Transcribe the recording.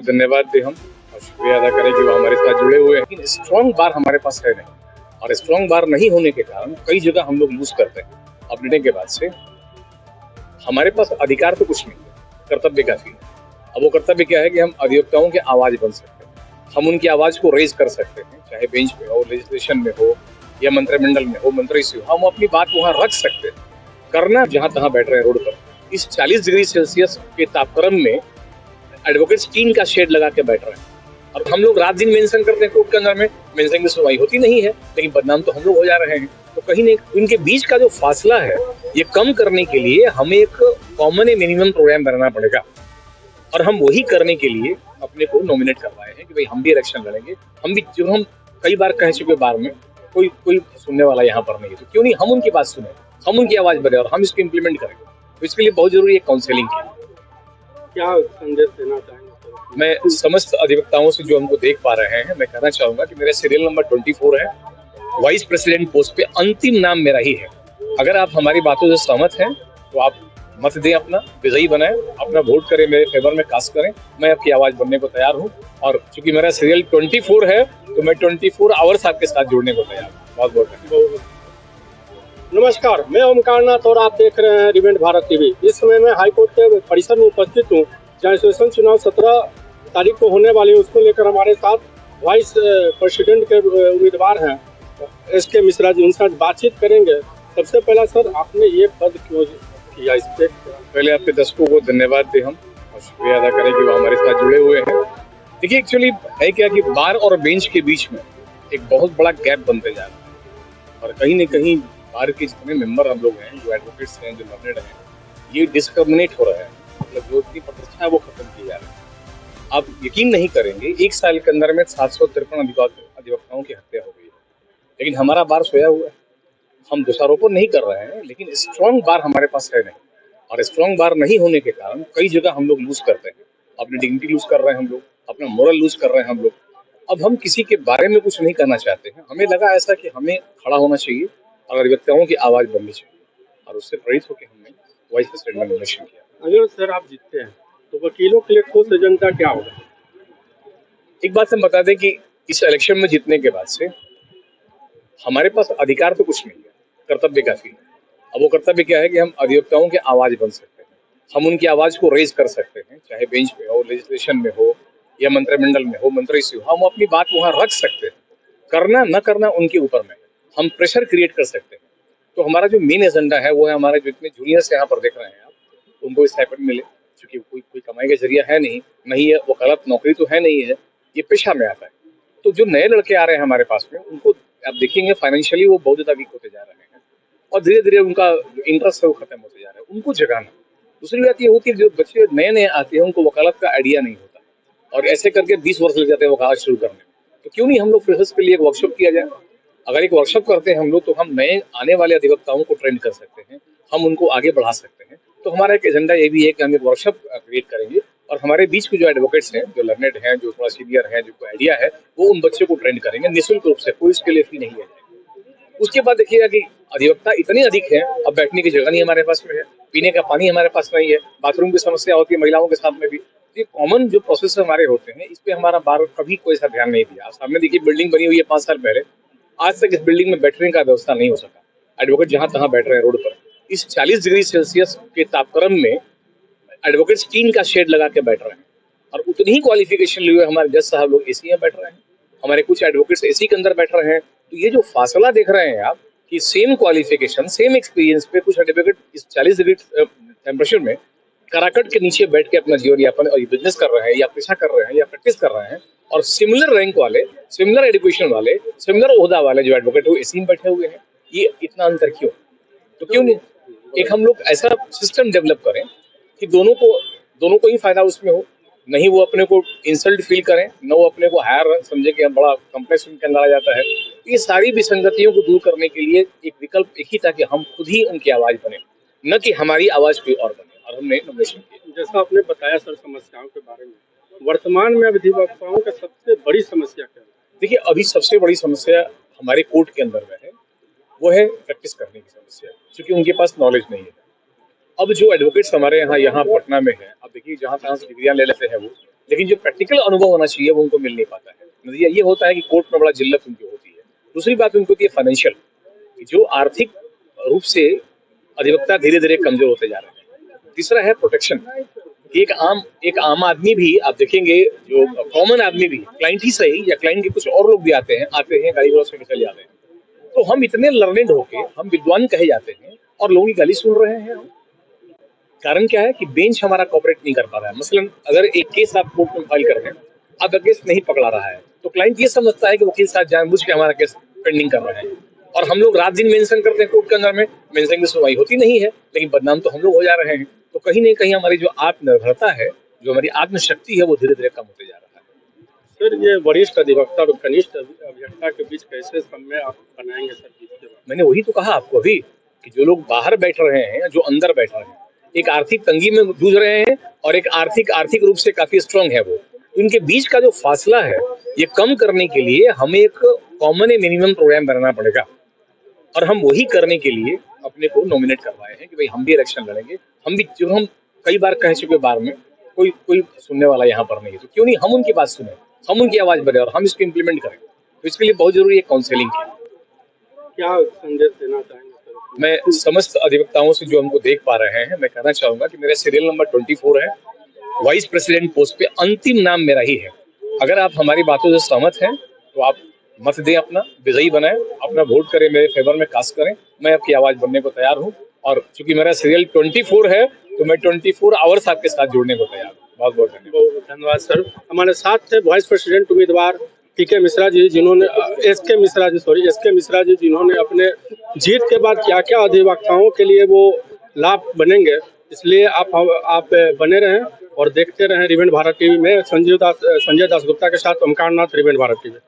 धन्यवाद दें हम और शुक्रिया अदा करें कि वो हमारे साथ जुड़े हुए हैं। लेकिन स्ट्रॉन्ग बार हमारे पास है नहीं, और स्ट्रॉन्ग बार नहीं होने के कारण कई जगह हम लोग लूज करते हैं। अब निर्णय के बाद से हमारे पास अधिकार तो कुछ नहीं है, कर्तव्य काफी है। अब वो कर्तव्य क्या है कि हम अधिवक्ताओं की आवाज बन सकते हैं, हम उनकी आवाज को रेज कर सकते हैं, चाहे बेंच में हो, लेजिस्लेशन में हो या मंत्रिमंडल में हो, मंत्री से हो, हम अपनी बात वहां रख सकते हैं। करना जहां तहां बैठ रहे हैं रोड पर, इस 40 डिग्री सेल्सियस के तापक्रम में एडवोकेट्स टीन का शेड लगा के बैठ रहे हैं, और हम लोग रात दिन मेंशन करते हैं कोर्ट के अंदर में, मेंशन की सुनवाई होती नहीं है, लेकिन बदनाम तो हम लोग हो जा रहे हैं। तो कहीं नहीं, इनके बीच का जो फासला है ये कम करने के लिए हमें एक कॉमन मिनिमम प्रोग्राम बनाना पड़ेगा, और हम वही करने के लिए अपने को नॉमिनेट करवाए हैं कि भाई हम भी इलेक्शन लड़ेंगे। हम भी, जो हम कई बार कह चुके बार में, कोई सुनने वाला यहाँ पर नहीं है, तो क्यों नहीं हम उनकी बात सुने, हम उनकी आवाज बने और हम इसको इम्प्लीमेंट करेंगे। तो इसके लिए बहुत जरूरी है काउंसलिंग की। क्या संदेश देना चाहेंगे? मैं समस्त अधिवक्ताओं से जो हमको देख पा रहे हैं, मैं कहना चाहूंगा कि मेरा सीरियल नंबर 24 है, वाइस प्रेसिडेंट पोस्ट पे अंतिम नाम मेरा ही है। अगर आप हमारी बातों से सहमत हैं तो आप मत दें, अपना विजयी बनाएं, अपना वोट करें, मेरे फेवर में कास्ट करें। मैं आपकी आवाज बनने को तैयार हूं, और चूंकि मेरा सीरियल 24 है तो मैं 24 आवर्स आपके साथ जुड़ने को तैयार हूँ। बहुत बहुत धन्यवाद। नमस्कार, मैं ओमकार नाथ और आप देख रहे हैं रिवेंट भारत टीवी। इस समय मैं हाईकोर्ट के परिसर में उपस्थित हूँ, जहाँ सेशन चुनाव 17 तारीख को होने वाली है। उसको लेकर हमारे साथ वाइस प्रेसिडेंट के उम्मीदवार हैं SK मिश्रा जी, उनसे बातचीत करेंगे। सबसे पहला सर, आपने ये पद क्यों किया? इस पे पहले आपके दर्शकों को धन्यवाद दें हम और शुक्रिया अदा करें कि वो हमारे साथ जुड़े हुए हैं। देखिए, एक्चुअली है क्या कि बार और बेंच के बीच में एक बहुत बड़ा गैप बनते जा रहा है, और कहीं न कहीं बार के जितने मेंबर हम लोग हैं, जो एडवोकेट्स हैं, जो लर्नेड हैं, ये डिस्क्रिमिनेट हो रहे हैं। मतलब जो इतनी प्रतिष्ठा है वो खत्म की जा रही है। आप यकीन नहीं करेंगे, 1 साल के अंदर में 753 अधिवक्ताओं की हत्या हो गई है, लेकिन हमारा बार सोया हुआ है। हम दोषारोपण नहीं कर रहे हैं, लेकिन स्ट्रॉन्ग बार हमारे पास है नहीं, और स्ट्रॉन्ग बार नहीं होने के कारण कई जगह हम लोग लूज करते हैं। अपनी डिग्निटी लूज कर रहे हैं हम लोग, अपना मोरल लूज कर रहे हैं हम लोग। अब हम किसी के बारे में कुछ नहीं करना चाहते हैं। हमें लगा ऐसा कि हमें खड़ा होना चाहिए और अधिवक्ताओं की आवाज बननी चाहिए, और उससे प्रेरित होकर हमने वाइस प्रेसिडेंट में नॉमिनेशन किया। अगर सर आप जीतते हैं तो वकीलों के लिए ठोस एजेंडा क्या होगा? एक बात हम बता दें कि इस इलेक्शन में जीतने के बाद से हमारे पास अधिकार तो कुछ नहीं है, कर्तव्य काफी है। अब वो कर्तव्य क्या है कि हम अधिवक्ताओं की आवाज बन सकते हैं, हम उनकी आवाज को रेज कर सकते हैं, चाहे बेंच में हो, लेजिस्लेशन में हो या मंत्रिमंडल में हो, मंत्री से हो, हम अपनी बात वहां रख सकते हैं। करना न करना उनके ऊपर में, हम प्रेशर क्रिएट कर सकते हैं। तो हमारा जो मेन एजेंडा है वो है, हमारे जो इतने जूनियर्स यहाँ पर देख रहे हैं आप, उनको स्टाइपेंड मिले, क्योंकि कोई कमाई का जरिया है नहीं है, वो गलत नौकरी तो है नहीं है, ये पेशा में आता है। तो जो नए लड़के आ रहे हैं हमारे पास में, उनको आप देखेंगे फाइनेंशियली वो बहुत ज्यादा वीक होते जा रहे हैं, और धीरे धीरे उनका जो इंटरेस्ट है वो खत्म होते जा रहा है। उनको जगाना। दूसरी बात ये होती है, जो बच्चे नए नए आते हैं उनको वकालत का आइडिया नहीं होता, और ऐसे करके 20 वर्ष लग जाते हैं वकालत शुरू करने में। तो क्यों नहीं हम लोग फ्रेशर्स के लिए एक वर्कशॉप किया जाए? अगर एक वर्कशॉप करते हैं हम लोग, तो हम नए आने वाले अधिवक्ताओं को ट्रेन कर सकते हैं, हम उनको आगे बढ़ा सकते हैं। तो हमारा एक एजेंडा ये भी है कि हम एक वर्कशॉप क्रिएट करेंगे, और हमारे बीच के जो एडवोकेट्स हैं, जो लर्नेड हैं, जो थोड़ा सीनियर हैं, जिनको आइडिया है, वो उन बच्चों को ट्रेन करेंगे निःशुल्क रूप से, कोई इसके लिए फी नहीं है। उसके बाद देखिएगा कि अधिवक्ता इतने अधिक हैं, अब बैठने की जगह नहीं हमारे पास में है, पीने का पानी हमारे पास नहीं है, बाथरूम की समस्या होती है महिलाओं के साथ में भी। ये कॉमन जो प्रोसेस हमारे होते हैं, इस पे हमारा बार कभी कोई ऐसा ध्यान नहीं दिया। सामने देखिए बिल्डिंग बनी हुई है 5 साल पहले, आज तक इस बिल्डिंग में बैठने का व्यवस्था नहीं हो सका। एडवोकेट जहां तहां बैठ रहे हैं रोड पर, इस 40 डिग्री सेल्सियस के तापक्रम में एडवोकेट्स टीन का शेड लगा के बैठ रहे हैं, और उतनी ही क्वालिफिकेशन लिए हुए हमारे जज साहब लोग एसी में बैठ रहे हैं, हमारे कुछ एडवोकेट्स एसी के अंदर बैठ रहे हैं। तो ये जो फासला देख रहे हैं आप, कि सेम क्वालिफिकेशन, सेम एक्सपीरियंस पे कुछ एडवोकेट इस 40 डिग्री टेम्परेचर में कराकट के नीचे बैठ के अपना जीवन यापन और बिजनेस कर रहे हैं, या पेशा कर रहे हैं, या प्रैक्टिस कर रहे हैं, और सिमिलर रैंक वाले, सिमिलर एजुकेशन वाले, सिमिलर ओहदा वाले जो एडवोकेट वो एसी में बैठे हुए हैं। ये इतना अंतर क्यों? तो क्यों नहीं एक हम लोग ऐसा सिस्टम डेवलप करें कि दोनों को ही फायदा उसमें हो, नहीं वो अपने को इंसल्ट फील करें, न वो अपने को हायर समझे कि हम बड़ा कॉम्प्लेक्स उनके अंदर आ जाता है। ये सारी विसंगतियों को दूर करने के लिए एक विकल्प एक ही था कि हम खुद ही उनकी आवाज बने, न कि हमारी आवाज कोई और बने, और हमने नॉमिनेशन किया। जैसा आपने बताया सर समस्याओं के बारे में, वर्तमान में अधिवक्ताओं का सबसे बड़ी समस्या क्या है? देखिए, अभी सबसे बड़ी समस्या हमारे कोर्ट के अंदर में है, वो है प्रैक्टिस करने की समस्या, क्योंकि उनके पास नॉलेज नहीं है। अब जो एडवोकेट्स हमारे यहाँ पटना में है, अब देखिए जहाँ तहाँ से डिग्रियां ले लेते हैं वो, लेकिन जो प्रैक्टिकल अनुभव होना चाहिए वो उनको मिल नहीं पाता है। नतीजा ये होता है कि कोर्ट में बड़ा जिल्लत उनकी होती है। दूसरी बात उनको होती है फाइनेंशियल, जो आर्थिक रूप से अधिवक्ता धीरे धीरे कमजोर होते जा रहे हैं। तीसरा है प्रोटेक्शन। एक आम आदमी भी आप देखेंगे, जो कॉमन आदमी भी, क्लाइंट ही सही या क्लाइंट के कुछ और लोग भी आते हैं गाड़ी घोड़ा से चले जाते हैं, तो हम इतने लर्नेड होके हम विद्वान कहे जाते हैं और लोगों की गाली सुन रहे हैं। कारण क्या है कि बेंच हमारा कोऑपरेट नहीं कर पा रहा है। मसलन अगर एक केस आप कोर्ट में फाइल कर रहे हैं, अब केस नहीं पकड़ा रहा है, तो क्लाइंट ये समझता है कि वकील साहब जानबूझ के हमारा केस पेंडिंग कर रहे हैं, और हम लोग रात दिन मेंशन करते हैं कोर्ट के अंदर में, मेंशन की सुनवाई होती नहीं है, लेकिन बदनाम तो हम लोग हो जा रहे हैं। तो कहीं न कहीं हमारी जो आत्मनिर्भरता है, जो हमारी आत्मशक्ति है, वो धीरे धीरे कम होते जा रहा है। सर, ये वरिष्ठ अधिवक्ता और कनिष्ठ अभियंता के बीच कैसे समन्वय आप बनाएंगे सर? मैंने वही तो कहा आपको अभी कि जो लोग बाहर बैठ रहे हैं, जो अंदर बैठ रहे हैं, एक आर्थिक तंगी में जूझ रहे हैं और एक आर्थिक रूप से काफी स्ट्रांग है, वो इनके बीच का जो फासला है ये कम करने के लिए हमें एक कॉमन मिनिमम प्रोग्राम बनाना पड़ेगा, और हम वही करने के लिए अपने को नॉमिनेट करवाए हैं कि भाई हम भी इलेक्शन लड़ेंगे। हम भी, जो हम कई बार कह चुके बार में, कोई सुनने वाला यहाँ पर नहीं है, तो क्यों नहीं हम उनकी बात सुने, हम उनकी आवाज बढ़े और हम इसको इम्प्लीमेंट करें। तो इसके लिए बहुत जरूरी है काउंसलिंग की। क्या संदेश देना चाहेंगे सर? मैं समस्त अधिवक्ताओं से जो हमको देख पा रहे हैं, मैं कहना चाहूंगा कि मेरा सीरियल नंबर 24 है, वाइस प्रेसिडेंट पोस्ट पे अंतिम नाम मेरा ही है। अगर आप हमारी बातों से सहमत हैं तो आप मत दें, अपना विजयी बनाएं, अपना वोट करें, मेरे फेवर में कास्ट करें। मैं आपकी आवाज बनने को तैयार हूं, और चूंकि मेरा सीरियल 24 है तो मैं 24 आवर्स आपके साथ जुड़ने को तैयार हूँ। बहुत बहुत धन्यवाद सर। हमारे साथ थे वाइस प्रेसिडेंट उम्मीदवार एसके मिश्रा जी, जिन्होंने अपने जीत के बाद क्या क्या अधिवक्ताओं के लिए वो लाभ बनेंगे, इसलिए आप बने रहें और देखते रहें रिवेंट भारत टीवी में। संजय दास गुप्ता के साथ ओमकार नाथ, रिवेंट भारत टीवी।